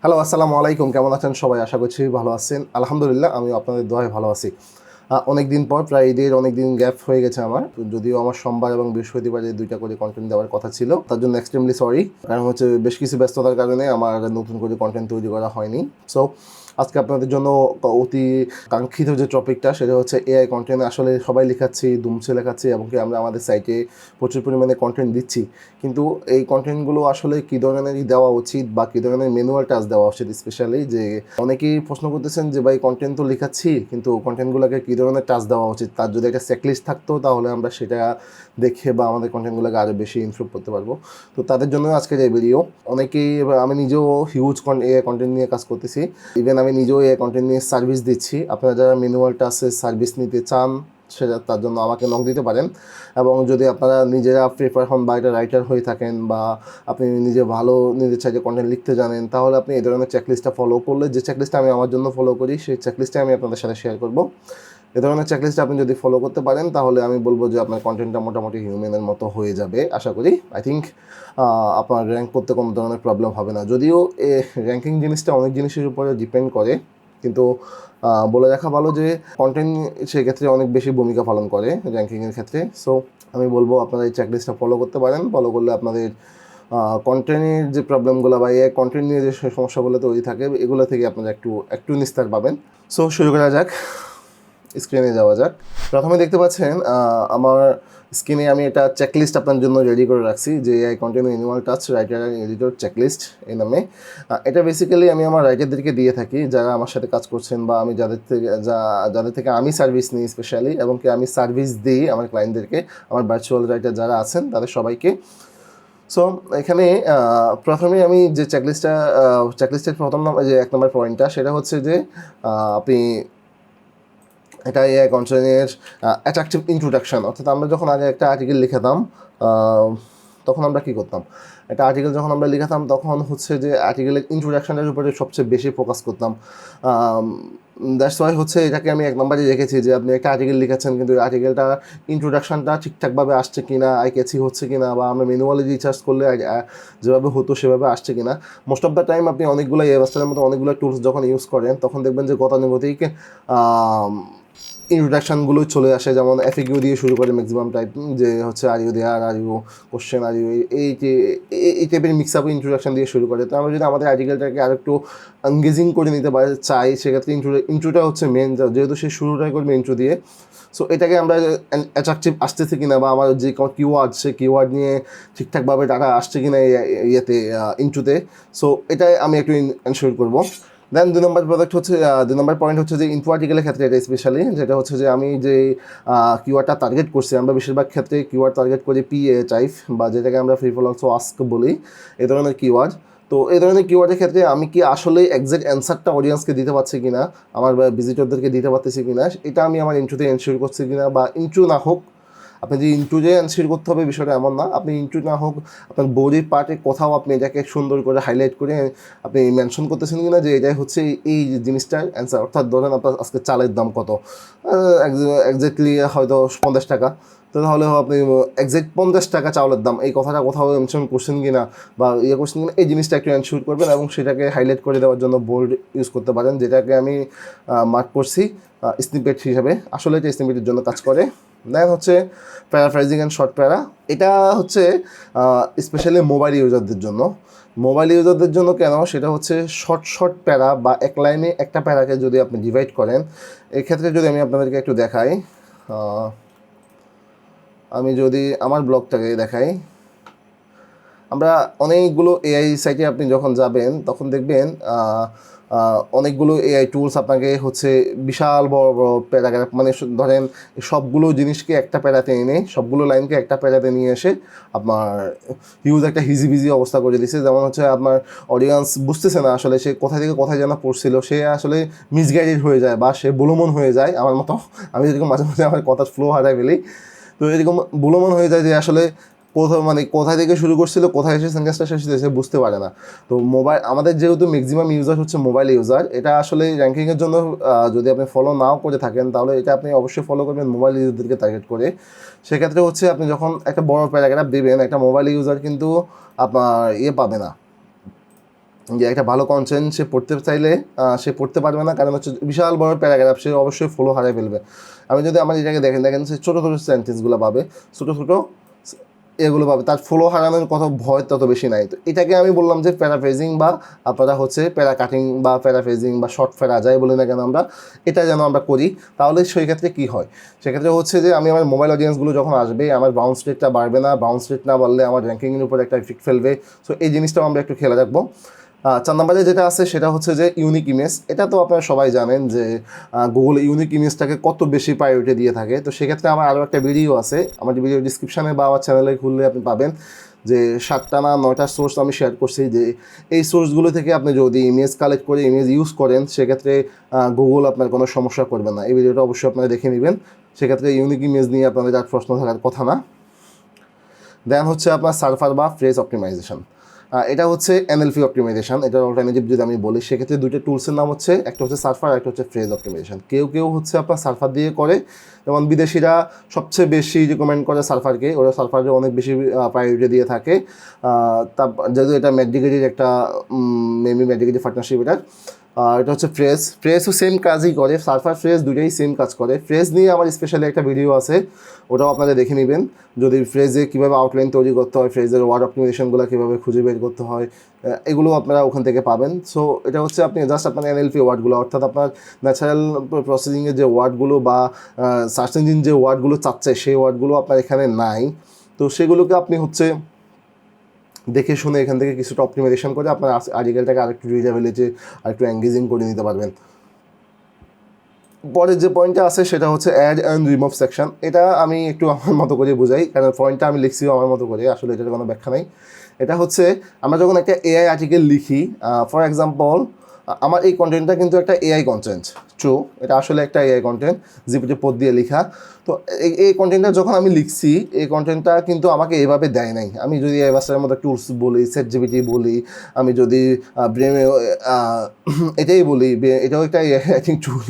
Hello, আসসালামু আলাইকুম। কেমন আছেন সবাই? আশা করছি ভালো আছেন। আলহামদুলিল্লাহ, আমিও আপনাদের দোয়ায় ভালো আছি। অনেক দিন পর, প্রায় ঈদের অনেক দিন গ্যাপ হয়ে গেছে আমার। যদিও আমার সোমবার এবং বৃহস্পতিবারে ২ টা করে কনটেন্ট দেওয়ার কথা ছিল। তার জন্য এক্সট্রিমলি সরি। কারণ হচ্ছে বেশ কিছু ব্যস্ততার কারণে আমার নতুন করে কনটেন্ট তৈরি করা হয়নি। সো আজকে আপনাদের জন্য অতি কাঙ্ক্ষিত যে টপিকটা, সেটা হচ্ছে এআই কনটেন্ট। আসলে সবাই লেখাচ্ছি, দুমছে লেখাচ্ছি, এবং কি আমরা আমাদের সাইটে প্রচুর পরিমাণে কনটেন্ট দিচ্ছি। কিন্তু এই কনটেন্টগুলো আসলে কী ধরনেরই দেওয়া উচিত বা কী ধরনের ম্যানুয়াল টাচ দেওয়া উচিত, স্পেশালি যে অনেকেই প্রশ্ন করতেছেন যে ভাই কন্টেন্ট তো লেখাচ্ছি, কিন্তু কন্টেন্টগুলোকে কী ধরনের টাচ দেওয়া উচিত, তার যদি একটা চেকলিস্ট থাকতো তাহলে আমরা সেটা দেখে বা আমাদের কন্টেন্টগুলোকে আরও বেশি ইমপ্রুভ করতে পারবো। তো তাদের জন্য আজকের এই ভিডিও। অনেকেই, আমি নিজেও হিউজ এআই কন্টেন্ট নিয়ে কাজ করতেছি। ইভেন আমি নিজেও এআই কন্টেন্ট নিয়ে সার্ভিস দিচ্ছি। আপনারা যারা ম্যানুয়াল টাচের সার্ভিস নিতে চান, সেটা তার জন্য আমাকে নক দিতে পারেন। এবং যদি আপনারা নিজেরা প্রিপার হন বা একটা রাইটার হয়ে থাকেন, বা আপনি নিজে ভালো নিজের চাইতে কন্টেন্ট লিখতে জানেন, তাহলে আপনি এই ধরনের চেকলিস্টটা ফলো করলে, যে চেকলিস্টটা আমি আমার জন্য ফলো করি, সেই চেকলিস্টটা আমি আপনাদের সাথে শেয়ার করব। এ ধরনের চেকলিস্ট আপনি যদি ফলো করতে পারেন, তাহলে আমি বলবো যে আপনার কন্টেন্টটা মোটামুটি হিউম্যানের মতো হয়ে যাবে আশা করি। আই থিঙ্ক আপনার র্যাঙ্ক করতে কোনো ধরনের প্রবলেম হবে না। যদিও র্যাঙ্কিং জিনিসটা অনেক জিনিসের উপরে ডিপেন্ড করে, কিন্তু বলে রাখা ভালো যে কন্টেন্ট সেক্ষেত্রে অনেক বেশি ভূমিকা পালন করে র্যাঙ্কিংয়ের ক্ষেত্রে। সো আমি বলবো আপনারা এই চেকলিস্টটা ফলো করতে পারেন। ফলো করলে আপনাদের কন্টেন্টের যে প্রবলেমগুলো বা এই কন্টেন্ট নিয়ে যে সমস্যাগুলো তৈরি থাকে, এগুলো থেকে আপনারা একটু নিস্তার পাবেন। সো শুরু করা যাক, স্ক্রিনে যাওয়া যাক। প্রথমে দেখতে পাচ্ছেন আমার স্ক্রিনে আমি একটা চেকলিস্ট আপনার জন্য রেডি করে রাখছি, যে AI content manual touch writer and editor checklist এই নামে। এটা বেসিক্যালি আমি আমার রাইটারদেরকে দিয়ে থাকি, যারা আমার সাথে কাজ করছেন বা আমি যাদের থেকে আমি সার্ভিস নিই স্পেশালি, এবং কি আমি সার্ভিস দিই আমার ক্লায়েন্টদেরকে, আমার ভার্চুয়াল রাইটার যারা আছেন তাদের সবাইকে। সো এখানে প্রথমে আমি যে চেকলিস্টের প্রথম যে 1 নম্বর পয়েন্টটা, সেটা হচ্ছে যে আপনি এটা এআই কন্টেন্টের অ্যাট্রাকটিভ ইন্ট্রোডাকশন। অর্থাৎ আমরা যখন আগে একটা আর্টিকেল লিখতাম, তখন আমরা কী করতাম, একটা আর্টিকেল যখন আমরা লিখতাম, তখন হচ্ছে যে আর্টিকেলের ইন্ট্রোডাকশনের উপরে সবচেয়ে বেশি ফোকাস করতাম। দ্যাটস ওয়াই হচ্ছে এটাকে আমি 1 নম্বরে রেখেছি, যে আপনি একটা আর্টিকেল লিখেছেন, কিন্তু আর্টিকেলটা ইন্ট্রোডাকশনটা ঠিকঠাকভাবে আসছে কি না, আই ক্যাচি হচ্ছে কি না, বা আমরা ম্যানুয়ালি রিসার্চ করলে যেভাবে হতো সেভাবে আসছে কি না। মোস্ট অফ দ্য টাইম আপনি অনেকগুলো এভাস্টারের মতো অনেকগুলো টুলস যখন ইউজ করেন, তখন দেখবেন যে গতানুগতিক ইন্ট্রোডাকশানগুলো চলে আসে। যেমন এফএকিউ দিয়ে শুরু করে ম্যাক্সিমাম টাইপ, যে হচ্ছে are you there, are you question, are you, এই টাইপের মিক্স আপ ইন্ট্রোডাকশান দিয়ে শুরু করে। তো আমরা যদি আমাদের আর্টিকেলটাকে আর একটু এঙ্গেজিং করে নিতে চাই, সেক্ষেত্রে ইন্ট্রোটা হচ্ছে মেন, যেহেতু সে শুরুটাই করবে ইন্ট্রো দিয়ে। সো এটাকে আমরা অ্যাট্রাকটিভ আসতেছে কিনা, বা আমার যে কিওয়ার্ড, সে কিওয়ার্ড নিয়ে ঠিকঠাকভাবে টাকা আসছে কিনা ইয়েতে, ইন্ট্রোতে। সো এটাই আমি একটু এনশিওর করবো। দেন 2 নম্বর পয়েন্ট হচ্ছে যে ইনফো আর্টিকেলের ক্ষেত্রে, এটা স্পেশালি যেটা হচ্ছে যে আমি যে কিওয়ার্ডটা টার্গেট করছি, আমরা বেশিরভাগ ক্ষেত্রে কিওয়ার্ড টার্গেট করি পিএ টাইপ, বা যেটাকে আমরা পিপল অলসো আস্ক বলি, এই ধরনের কিওয়ার্ড। তো এই ধরনের কিওয়ার্ডের ক্ষেত্রে আমি কি আসলে এক্সাক্ট অ্যান্সারটা অডিয়েন্সকে দিতে পারছি কিনা, আমার ভিজিটরদেরকে দিতে পারতেছি কিনা, এটা আমি আমার ইন্ট্রোতে এনশিওর করছি কিনা। বা ইন্ট্রো না হোক, আপনি যে ইন্ট্রোতে এনশিওর করতে হবে বিষয়টা এমন না, আপনি ইন্ট্রো না হোক, আপনার বডির পার্টে কোথাও আপনি এটাকে সুন্দর করে হাইলাইট করে আপনি মেনশন করতেছেন কিনা যে এটাই হচ্ছে এই জিনিসটার অ্যান্সার। অর্থাৎ ধরেন আপনার আজকে চালের দাম কত, এক্স্যাক্টলি হয়তো 50 টাকা, তো তাহলে আপনি এক্সাক্ট 50 টাকা চাউলের দাম, এই কথাটা কোথাও মেনশন করছেন কিনা বা করছেন কিনা, এই জিনিসটা একটু এনশিওর করবেন, এবং সেটাকে হাইলাইট করে দেওয়ার জন্য বোল্ড ইউজ করতে পারেন, যেটাকে আমি মার্ক করছি স্নিপেট হিসাবে। আসলে এটা স্নিপেটের জন্য কাজ করে। দেন হচ্ছে প্যারাফ্রাইজিং অ্যান্ড শর্ট প্যারা। এটা হচ্ছে স্পেশালি মোবাইল ইউজারদের জন্য কেন, সেটা হচ্ছে শর্ট প্যারা বা এক লাইনে একটা প্যারাকে যদি আপনি ডিভাইড করেন, এক্ষেত্রে যদি আমি আপনাদেরকে একটু দেখাই, আমি যদি আমার ব্লগটাকে দেখাই, আমরা অনেকগুলো এআই সাইটে আপনি যখন যাবেন, তখন দেখবেন অনেকগুলো এআই টুলস আপনাকে হচ্ছে বিশাল বড় বড় প্যারাগ্রাফ, মানে ধরেন সবগুলো জিনিসকে একটা প্যারাতে এনে, সবগুলো লাইনকে একটা প্যারাতে নিয়ে এসে আপনার হিউজ একটা হিজিবিজি অবস্থা করে দিচ্ছে। যেমন হচ্ছে আপনার অডিয়েন্স বুঝতেছে না আসলে সে কোথায় থেকে কোথায় যেন পড়ছিল, সে আসলে মিসগাইডেড হয়ে যায় বা সে বুলমন হয়ে যায়। আমার মতো, আমি যেরকম মাঝে মাঝে আমার কথার ফ্লো হারাই ফেলি, তো এরকম বুলমন হয়ে যায় যে আসলে কোথায় থেকে শুরু করছিল, কোথায় এসে সেন্টেন্সটা শেষ হয়েছে বুঝতে পারে না। তো আমাদের যেহেতু ম্যাক্সিমাম ইউজার হচ্ছে মোবাইল ইউজার, এটা আসলে র্যাঙ্কিংয়ের জন্য যদি আপনি ফলো নাও করে থাকেন, তাহলে এটা আপনি অবশ্যই ফলো করবেন মোবাইল ইউজারদেরকে টার্গেট করে। সেক্ষেত্রে হচ্ছে আপনি যখন একটা বড় প্যারাগ্রাফ দেবেন, একটা মোবাইল ইউজার কিন্তু আপনার পাবে না, যে একটা ভালো কন্টেন্ট সে পড়তে চাইলে সে পড়তে পারবে না, কারণ হচ্ছে বিশাল বড় প্যারাগ্রাফ, সে অবশ্যই ফলো হারিয়ে ফেলবে। আমি যদি আমার এটাকে দেখেন সে ছোটো ছোটো সেন্টেন্সগুলো পাবে, ছোটো ছোটো এগুলো পাবে, তার ফলো হারানোর কত ভয় তত বেশি নাই। তো এটাকে আমি বললাম যে প্যারাফ্রেজিং বা আপনারা হচ্ছে প্যারা কাটিং বা প্যারাফ্রেজিং বা শর্ট ফেরা যাই বলি না কেন আমরা, এটা যেন আমরা করি। তাহলে সেই ক্ষেত্রে কী হয়, সেক্ষেত্রে হচ্ছে যে আমি আমার মোবাইল অডিয়েন্সগুলো যখন আসবে আমার বাউন্স রেটটা বাড়বে না, বাউন্স রেট না বাড়লে আমার র্যাঙ্কিংয়ের উপর একটা ইফেক্ট ফেলবে। সো এই জিনিসটাও আমরা একটু খেয়াল রাখবো। 4 নম্বরে যেটা আছে সেটা হচ্ছে যে ইউনিক ইমেজ। এটা তো আপনারা সবাই জানেন যে গুগল ইউনিক ইমেজটাকে কত বেশি প্রায়োরিটি দিয়ে থাকে। তো সেক্ষেত্রে আমার আরও একটা ভিডিও আছে, আমার ভিডিও ডিসক্রিপশানে বা আমার চ্যানেলে খুললে আপনি পাবেন যে 7টা না 9টা সোর্স আমি শেয়ার করছি, যে এই সোর্সগুলো থেকে আপনি যদি ইমেজ কালেক্ট করে ইমেজ ইউজ করেন সেক্ষেত্রে গুগল আপনার কোনো সমস্যা করবে না। এই ভিডিওটা অবশ্যই আপনারা দেখে নেবেন, সেক্ষেত্রে ইউনিক ইমেজ নিয়ে আপনাদের আর প্রশ্ন থাকার কথা না। দেন হচ্ছে আপনার সার্ভার বা ফ্রেজ অপটিমাইজেশন। এটা হচ্ছে এনএলপি অপটিমাইজেশন, এটার অল্টারনেটিভ যদি আমি বলি সেক্ষেত্রে দুইটা টুলসের নাম হচ্ছে, একটা হচ্ছে সার্ভার, একটা হচ্ছে ফ্রেজ অপটিমাইজেশন। কেউ হচ্ছে আপনার সার্ভার দিয়ে করে, যেমন বিদেশিরা সবচেয়ে বেশি রিকমেন্ড করে সার্ভারকে, ওরা সার্ভারে অনেক বেশি প্রায়োরিটি দিয়ে থাকে। যেহেতু এটা ম্যাকডিগিরির একটা মেবি ম্যাকডিগিরি পার্টনারশিপ এটা। এটা হচ্ছে ফ্রেজও সেম কাজই করে, সার্ভার ফ্রেজ দুটোই সেম কাজ করে। ফ্রেজ নিয়ে আমার স্পেশালি একটা ভিডিও আছে, ওটাও আপনারা দেখে নেবেন। যদি ফ্রেজে কীভাবে আউটলাইন তৈরি করতে হয়, ফ্রেজের ওয়ার্ড অপটিমাইজেশনগুলো কীভাবে খুঁজে বের করতে হয়, এগুলো আপনারা ওখান থেকে পাবেন। সো এটা হচ্ছে আপনি জাস্ট আপনার এনএলপি ওয়ার্ডগুলো, অর্থাৎ আপনার ন্যাচারাল প্রসেসিংয়ের যে ওয়ার্ডগুলো বা সার্চ ইঞ্জিন যে ওয়ার্ডগুলো চাচ্ছে সেই ওয়ার্ডগুলো আপনার এখানে নাই। তো সেগুলোকে আপনি হচ্ছে দেখে শুনে এখান থেকে কিছুটা অপটিমাইজেশন করে আপনার আর্টিকেলটাকে আরেকটু রিডেবিলিটি আরেকটু এঙ্গেজিং করে নিতে পারবেন। পরের যে পয়েন্টটা আছে সেটা হচ্ছে অ্যাড অ্যান্ড রিমুভ সেকশন। এটা আমি একটু আমার মতো করে বোঝাই, কারণ পয়েন্টটা আমি লিখছিও আমার মতো করে, আসলে এটার কোনো ব্যাখ্যা নেই। এটা হচ্ছে আমরা যখন একটা এআই আর্টিকেল লিখি, ফর এক্সাম্পল আমার এই কন্টেন্টটা কিন্তু একটা এআই কন্টেন্ট, ট্রু, এটা আসলে একটা এআই কন্টেন্ট, জিপিটি পোড দিয়ে লেখা। তো এই কন্টেন্টটা যখন আমি লিখছি, এই কন্টেন্টটা কিন্তু আমাকে এভাবে দেয় নাই। আমি যদি এআই ভার্সনের মধ্যে টুলস বলি, সেট জিপিটি বলি, আমি যদি ব্রেমে এটাই বলি, এটাও একটা I think tool,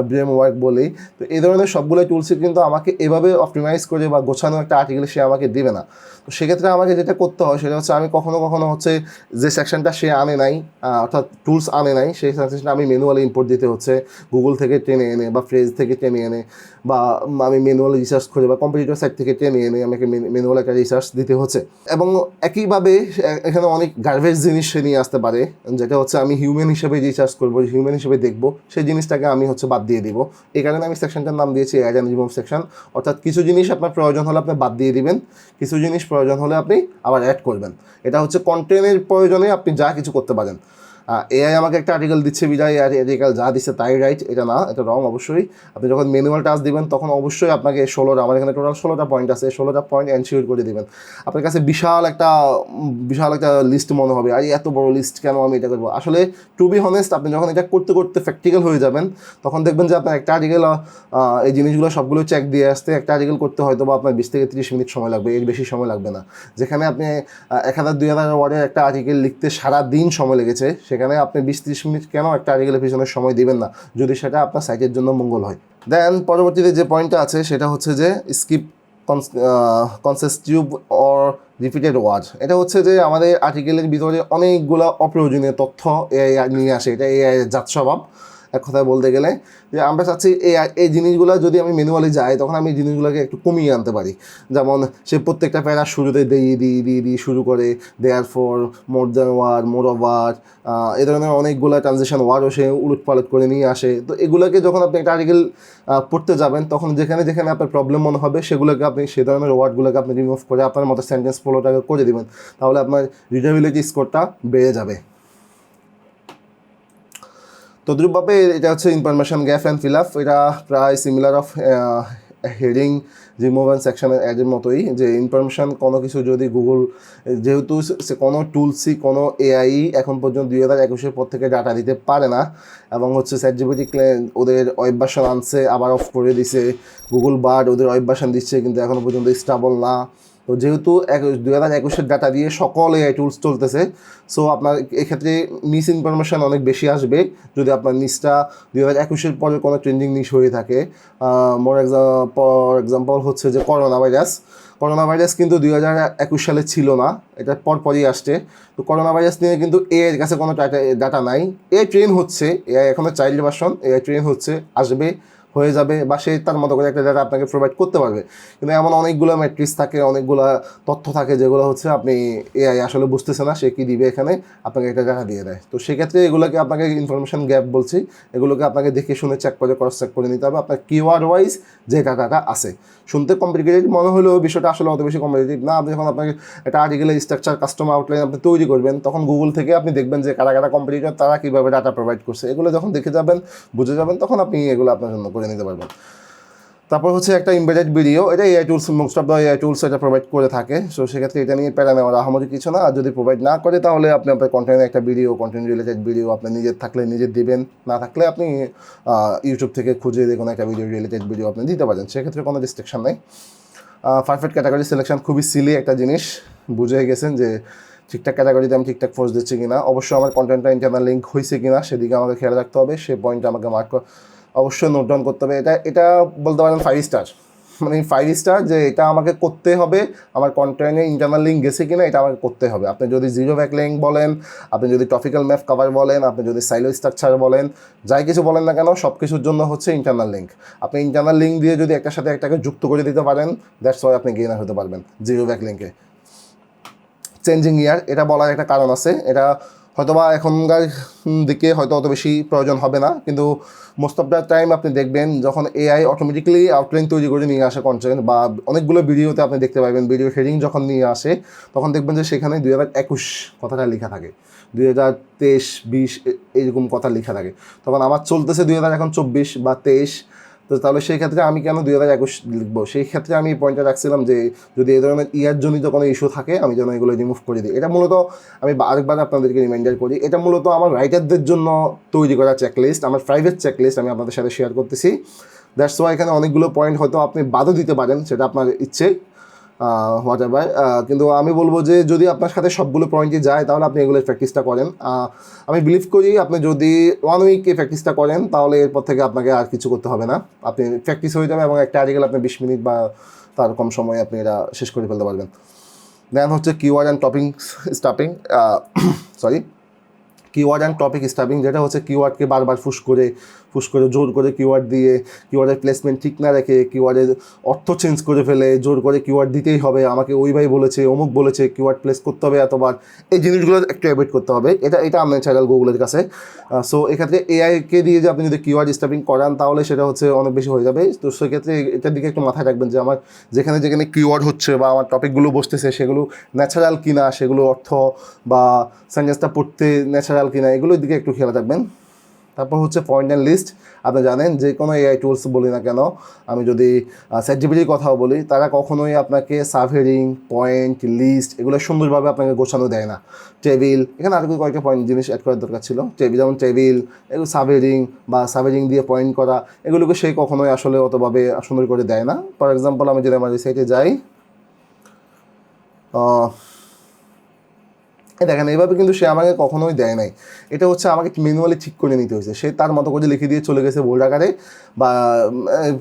bream work বলি, তো এই ধরনের সবগুলো টুলসই কিন্তু আমাকে এভাবে অপটিমাইজ করে বা গোছানো একটা আর্টিকেল সে আমাকে দেবে না। তো সেক্ষেত্রে আমাকে যেটা করতে হয় সেটা হচ্ছে আমি কখনো হচ্ছে যে সেকশনটা সে আনে নাই, অর্থাৎ টুলস আনে নাই, সেই সেকশনটা আমি ম্যানুয়ালি ইম্পোর্ট দিতে হচ্ছে, গুগল থেকে টেনে এনে বা ফ্রেজ থেকে টেনে এনে, বা আমি ম্যানুয়াল রিসার্চ করে বা কম্পিউটার সাইট থেকে টেনে এনে আমাকে ম্যানুয়াল একটা রিসার্চ দিতে হচ্ছে। এবং একইভাবে এখানে অনেক গার্বেজ জিনিস সে নিয়ে আসতে পারে, যেটা হচ্ছে আমি হিউম্যান হিসেবে রিসার্চ করবো, হিউম্যান হিসেবে দেখবো, সেই জিনিসটাকে আমি হচ্ছে বাদ দিয়ে দিব। এই কারণে আমি সেকশনটার নাম দিয়েছি অ্যাড অ্যান্ড রিমুভ সেকশন। অর্থাৎ কিছু জিনিস আপনার প্রয়োজন হলে আপনি বাদ দিয়ে দিবেন, কিছু জিনিস প্রয়োজন হলে আপনি আবার অ্যাড করবেন। এটা হচ্ছে কন্টেন্টের প্রয়োজনে আপনি যা কিছু করতে পারেন। এআই আমাকে একটা আর্টিকেল দিচ্ছে বিদায় আর্টিকেল যা দিচ্ছে তাই রাইট, এটা না, এটা রং। অবশ্যই আপনি যখন ম্যানুয়াল টাস্ক দিবেন তখন অবশ্যই আপনাকে 16টা, আমার এখানে টোটাল 16টা পয়েন্ট আছে, 16টা পয়েন্ট এনশিওর করে দেবেন। আপনার কাছে বিশাল একটা লিস্ট মনে হবে, আর এত বড় লিস্ট কেন আমি এটা করবো। আসলে টু বি হনেস্ট, আপনি যখন এটা করতে করতে প্র্যাকটিক্যাল হয়ে যাবেন তখন দেখবেন যে আপনার একটা আর্টিকেল এই জিনিসগুলো সবগুলো চেক দিয়ে আসতে একটা আর্টিকেল করতে হয়তো বা আপনার 20 থেকে 30 মিনিট সময় লাগবে, এর বেশি সময় লাগবে না। যেখানে আপনি 1000-2000 ওয়ার্ডের একটা আর্টিকেল লিখতে সারা দিন সময় লেগেছে, সেখানে আপনি 20-30 মিনিট কেন একটা আর্টিকেলের পিছনে সময় দিবেন না, যদি সেটা আপনার সাইটের জন্য মঙ্গল হয়। দেন পরবর্তীতে যে পয়েন্টটা আছে সেটা হচ্ছে যে স্কিপ কনসেসটিভ অর রিপিটেড ওয়ার্ড। এটা হচ্ছে যে আমাদের আর্টিকেলের ভিতরে অনেকগুলো অপ্রয়োজনীয় তথ্য এআই নিয়ে আসে, এটা এআই এর জাত স্বভাব এক কথায় বলতে গেলে। যে আমরা চাচ্ছি এই জিনিসগুলো যদি আমি ম্যানুয়ালি যাই তখন আমি এই জিনিসগুলোকে একটু কমিয়ে আনতে পারি। যেমন সে প্রত্যেকটা প্যারা শুরুতে দিয়ে শুরু করে, therefore, more than word, moreover, এই ধরনের অনেকগুলো ট্রানজিশন ওয়ার্ডও সে উলটপালট করে নিয়ে আসে। তো এগুলোকে যখন আপনি একটা আর্টিকেল পড়তে যাবেন তখন যেখানে যেখানে আপনার প্রবলেম মনে হবে সেগুলোকে আপনি সেই ধরনের ওয়ার্ডগুলোকে আপনি রিমুভ করে আপনার মতো সেন্টেন্স ফ্লোটাকে করে দেবেন, তাহলে আপনার রিডেবিলিটি স্কোরটা বেড়ে যাবে। তদ্রূপভাবে এটা হচ্ছে information gap and fill up. এটা প্রায় similar of heading remove and সেকশনের অ্যাডের মতোই, যে ইনফরমেশান কোনো কিছু যদি গুগল, যেহেতু সে কোনো টুলসই কোনো এআই এখন পর্যন্ত 2021-এর পর থেকে ডাটা দিতে পারে না, এবং হচ্ছে চ্যাট জিপিটি ওদের ওয়েব ভার্সন আনছে আবার অফ করে দিছে, গুগল বার্ড ওদের ওয়েব ভার্সন দিচ্ছে কিন্তু এখনও পর্যন্ত স্টেবল না। তো যেহেতু 2021-এর ডাটা দিয়ে সকল এআই টুলস চলতেছে, সো আপনার এক্ষেত্রে মিস ইনফরমেশান অনেক বেশি আসবে যদি আপনার নিচটা 2021-এর পরে কোনো ট্রেন্ডিং নিশ হয়ে থাকে। ফর এক্সাম্পল হচ্ছে যে করোনা ভাইরাস কিন্তু 2021 সালে ছিল না, এটা পরপরই আসছে। তো করোনা ভাইরাস নিয়ে কিন্তু এআইয়ের কাছে কোনো ডাটা নাই, এআই ট্রেন হচ্ছে, এআই এখনও চাইল্ড ভার্সন, এআই ট্রেন হচ্ছে, আসবে, হয়ে যাবে, বা সে তার মতো করে একটা ডাটা আপনাকে প্রোভাইড করতে পারবে। কিন্তু এমন অনেকগুলো ম্যাট্রিক্স থাকে, অনেকগুলো তথ্য থাকে যেগুলো হচ্ছে আপনি এআই আসলে বুঝতেছে না সে কী দিবে, এখানে আপনাকে একটা ডাটা দিয়ে দেয়। তো সেক্ষেত্রে এগুলোকে আপনাকে ইনফরমেশন গ্যাপ বলছি, এগুলোকে আপনাকে দেখে শুনে চেক করে ক্রস চেক করে নিতে হবে আপনার কিওয়ার্ড ওয়াইজ যে ডাটাটা আছে। শুনতে কমপ্লিকেটেড মনে হলেও বিষয়টা আসলে অত বেশি কমপ্লিকেটেড না। আপনি যখন আপনাকে একটা আর্টিকেলের স্ট্রাকচার, কাস্টমার আউটলাইন আপনি তৈরি করবেন, তখন গুগল থেকে আপনি দেখবেন যে কারা কারা কম্পিটিটর, তারা কীভাবে ডাটা প্রোভাইড করছে, এগুলো যখন দেখে যাবেন, বুঝে যাবেন, তখন আপনি এগুলো আপনার জন্য করে নিতে পারবেন। তারপর হচ্ছে একটা এমবেডেড ভিডিও, এটা AI tools, most of the AI tools এটা প্রোভাইড করে থাকে। সো সেক্ষেত্রে এটা নিয়ে প্যারা নেওয়ার আহামরি কিছু না। আর যদি প্রোভাইড না করে তাহলে আপনি আপনার কন্টেন্টের একটা ভিডিও, কন্টেন্ট রিলেটেড ভিডিও আপনি নিজের থাকলে নিজের দিবেন, না থাকলে আপনি ইউটিউব থেকে খুঁজে দিয়ে কোনো একটা ভিডিও রিলেটেড ভিডিও আপনি দিতে পারেন, সেক্ষেত্রে কোনো রেস্ট্রিকশন নেই। পারফেক্ট ক্যাটাগরি সিলেকশন খুবই সিলি একটা জিনিস, বুঝে গেছেন যে ঠিকঠাক ক্যাটাগরিতে আমি ঠিকঠাক ফোর্স দিচ্ছি কিনা, অবশ্যই আমার কন্টেন্টটা ইন্টারনাল লিঙ্ক হয়েছে কিনা সেদিকে আমাকে খেয়াল রাখতে হবে, সে পয়েন্টটা আমাকে অবশ্যই নোট ডাউন করতে হবে। এটা বলতে পারেন 5 স্টার, মানে 5 স্টার, যে এটা আমাকে করতে হবে, আমার কন্টেন্টে ইন্টারনাল লিঙ্ক গেছে কিনা এটা আমাকে করতে হবে। আপনি যদি জিরো ব্যাক লিঙ্ক বলেন, আপনি যদি টপিক্যাল ম্যাপ কভার বলেন, আপনি যদি সাইলো স্ট্রাকচার বলেন, যাই কিছু বলেন না কেন, সব কিছুর জন্য হচ্ছে ইন্টারনাল লিঙ্ক। আপনি ইন্টারনাল লিঙ্ক দিয়ে যদি একটার সাথে একটাকে যুক্ত করে দিতে পারেন, দ্যাটস ওয়াই আপনি গেইনার হতে পারবেন জিরো ব্যাক লিঙ্কে। চেঞ্জিং ইয়ার, এটা বলার একটা কারণ আছে, এটা হয়তোবা এখনকার দিকে হয়তো অত বেশি প্রয়োজন হবে না, কিন্তু মোস্ট অফ দ্য টাইম আপনি দেখবেন যখন এআই অটোমেটিক্যালি আউটলাইন তৈরি করে নিয়ে আসে কন্টেন্ট, বা অনেকগুলো ভিডিওতে আপনি দেখতে পাবেন ভিডিও হেডিং যখন নিয়ে আসে, তখন দেখবেন যে সেখানে 2021 কথাটা লেখা থাকে, 2023-20 এইরকম কথা লেখা থাকে। তখন আমার চলতেছে 2024 বা 23, তো তাহলে সেই ক্ষেত্রে আমি কেন 2021 লিখবো? সেই ক্ষেত্রে আমি এই পয়েন্টটা রাখছিলাম যে যদি এই ধরনের ইয়ারজনিত কোনো ইস্যু থাকে আমি যেন এগুলো রিমুভ করে দিই। এটা মূলত আমি আরেকবার আপনাদেরকে রিমাইন্ডার করি, এটা মূলত আমার রাইটারদের জন্য তৈরি করা চেকলিস্ট, আমার প্রাইভেট চেকলিস্ট আমি আপনাদের সাথে শেয়ার করতেছি। দ্যাটস ওয়াই এখানে অনেকগুলো পয়েন্ট হয়তো আপনি বাদও দিতে পারেন, সেটা আপনার ইচ্ছে, হোয়াট এভার। কিন্তু আমি বলবো যে যদি আপনার সাথে সবগুলো পয়েন্টই যায় তাহলে আপনি এগুলোর প্র্যাকটিসটা করেন। আমি বিলিভ করি আপনি যদি 1 উইক এই প্র্যাকটিসটা করেন তাহলে এরপর থেকে আপনাকে আর কিছু করতে হবে না, আপনি প্র্যাকটিস হয়ে যাবে এবং একটা আর্টিকেল আপনি 20 মিনিট বা তার কম সময়ে আপনি এটা শেষ করে ফেলতে পারবেন। দেন হচ্ছে keyword and stuffing, keyword and topic stuffing, যেটা হচ্ছে কিওয়ার্ডকে বারবার ফুস করে জোর করে কিওয়ার্ড দিয়ে, কিওয়ার্ডের প্লেসমেন্ট ঠিক না রেখে, কিওয়ার্ডের অর্থ চেঞ্জ করে ফেলে জোর করে কিওয়ার্ড দিতেই হবে, আমাকে ওই ভাই বলেছে, অমুক বলেছে, কিওয়ার্ড প্লেস করতে হবে এতবার, এই জিনিসগুলো একটু অ্যাভয়েড করতে হবে। এটা আনন্যাচারাল গুগলের কাছে। সো এক্ষেত্রে এআইকে দিয়ে যে আপনি যদি কিওয়ার্ড স্টাফিং করান তাহলে সেটা হচ্ছে অনেক বেশি হয়ে যাবে। তো সেক্ষেত্রে এটার দিকে একটু মাথায় রাখবেন যে আমার যেখানে যেখানে কিওয়ার্ড হচ্ছে বা আমার টপিকগুলো বসতেছে সেগুলো ন্যাচারাল কিনা, সেগুলো অর্থ বা সেন্টেন্সটা পড়তে ন্যাচারাল কিনা, এগুলোর দিকে একটু খেয়াল রাখবেন। তারপর হচ্ছে পয়েন্ট অ্যান্ড লিস্ট, আপনি জানেন যে কোনো এআই টুলস বলি না কেন, আমি যদি চ্যাটজিপিটির কথাও বলি, তারা কখনোই আপনাকে সাবহেডিং, পয়েন্ট, লিস্ট এগুলো সুন্দরভাবে আপনাকে গোছানো দেয় না। টেবিল, এখানে আরও কয়েকটা পয়েন্ট জিনিস অ্যাড করার দরকার ছিল, যেমন টেবিল, এগুলো সাবহেডিং বা সাবহেডিং দিয়ে পয়েন্ট করা, এগুলোকে সেই কখনোই আসলে অতভাবে সুন্দর করে দেয় না। ফর এক্সাম্পল আমি যদি আমার সাইটে যাই, দেখেন এইভাবে কিন্তু সে আমাকে কখনোই দেয় নাই, এটা হচ্ছে আমাকে ম্যানুয়ালি ঠিক করে নিতে হয়েছে, সে তার মতো করে লিখে দিয়ে চলে গেছে বোল্ড আকারে বা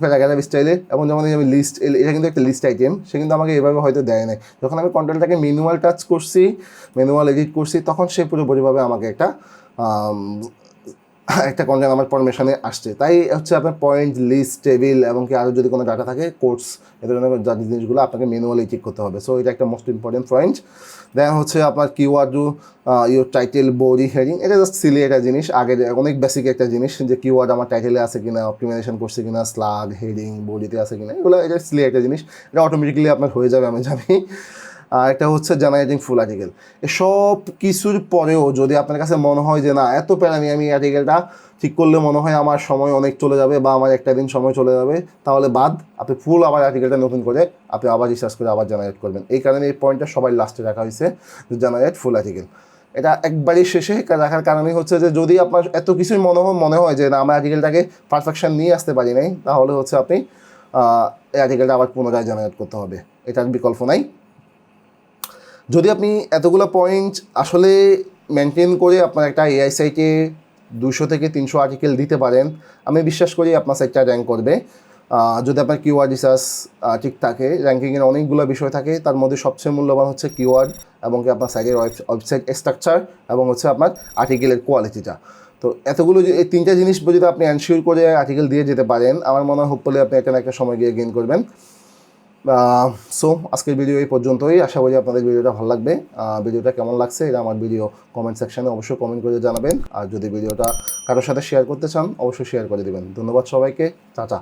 প্যারাগ্রাফ স্টাইলে। এবং যেমন আমি লিস্ট, এটা কিন্তু একটা লিস্ট আইটেম, সে কিন্তু আমাকে এভাবে হয়তো দেয় নাই। যখন আমি কন্টেন্টটাকে ম্যানুয়াল টাচ করছি, ম্যানুয়াল এডিট করছি, তখন সে পুরোপুরিভাবে আমাকে একটা কন্টেন্ট আমার পারমিশনে আসছে। তাই হচ্ছে আপনার পয়েন্ট, লিস্ট, টেবিল এবং কি আরও যদি কোনো ডাটা থাকে, কোর্স, এ ধরনের জিনিসগুলো আপনাকে ম্যানুয়ালি ঠিক করতে হবে। সো এটা একটা মোস্ট ইম্পর্টেন্ট পয়েন্ট। দেন হচ্ছে আপনার keyword, your title, body, heading, এটা জাস্ট সিলি একটা জিনিস, আগে অনেক বেসিক একটা জিনিস যে কিওয়ার্ড আমার টাইটেলে আছে কিনা, অপটিমাইজেশন করছে কিনা, স্লাগ, হেডিং, বডিতে আছে কিনা, এগুলো এটা সিলি একটা জিনিস, এটা অটোমেটিক্যালি আপনার হয়ে যাবে আমি জানি। একটা হচ্ছে জেনারেটিং ফুল আর্টিকেল। এসব কিছুর পরেও যদি আপনার কাছে মনে হয় যে না এত প্যারা নিয়ে আমি আর্টিকেলটা ঠিক করলে মনে হয় আমার সময় অনেক চলে যাবে বা আমার একটা দিন সময় চলে যাবে, তাহলে আপনি ফুল আবার আর্টিকেলটা নতুন করে আপনি আবার রিসার্চ করে আবার জেনারেট করবেন। এই কারণে এই পয়েন্টটা সবাই লাস্টে রাখা হয়েছে, যে জেনারেট ফুল আর্টিকেল। এটা একবারই শেষে রাখার কারণই হচ্ছে যে যদি আপনার এত কিছুই মনে হয় যে না আমার আর্টিকেলটাকে পারফেকশন নিয়ে আসতে পারি নাই, তাহলে হচ্ছে আপনি এই আর্টিকেলটা আবার পুনরায় জেনারেট করতে হবে, এটার বিকল্প নাই। যদি আপনি এতগুলো পয়েন্ট আসলে মেনটেন করে আপনার একটা এআই সাইটে 200 থেকে 300 আর্টিকেল দিতে পারেন, আমি বিশ্বাস করি আপনার সাইটটা র্যাঙ্ক করবে। যদি আপনার কিওয়ার্ড রিসার্চ ঠিক থাকে, র্যাঙ্কিংয়ের অনেকগুলো বিষয় থাকে, তার মধ্যে সবচেয়ে মূল্যবান হচ্ছে কিওয়ার্ড এবং কি আপনার সাইটের ওয়েবসাইট স্ট্রাকচার এবং হচ্ছে আপনার আর্টিকেলের কোয়ালিটিটা। তো এতগুলো এই 3টা জিনিস যদি আপনি এনশিওর করে আর্টিকেল দিয়ে যেতে পারেন, আমার মনে হয় হোপফুলি আপনি একটা না একটা সময় গিয়ে গেইন করবেন। সো আজকের ভিডিও এই পর্যন্তই। আশা করি আপনাদের ভিডিওটা ভালো লাগবে। ভিডিওটা কেমন লাগছে এটা আমার ভিডিও কমেন্ট সেকশানে অবশ্যই কমেন্ট করে জানাবেন। আর যদি ভিডিওটা কারোর সাথে শেয়ার করতে চান অবশ্যই শেয়ার করে দেবেন। ধন্যবাদ সবাইকে। টাটা।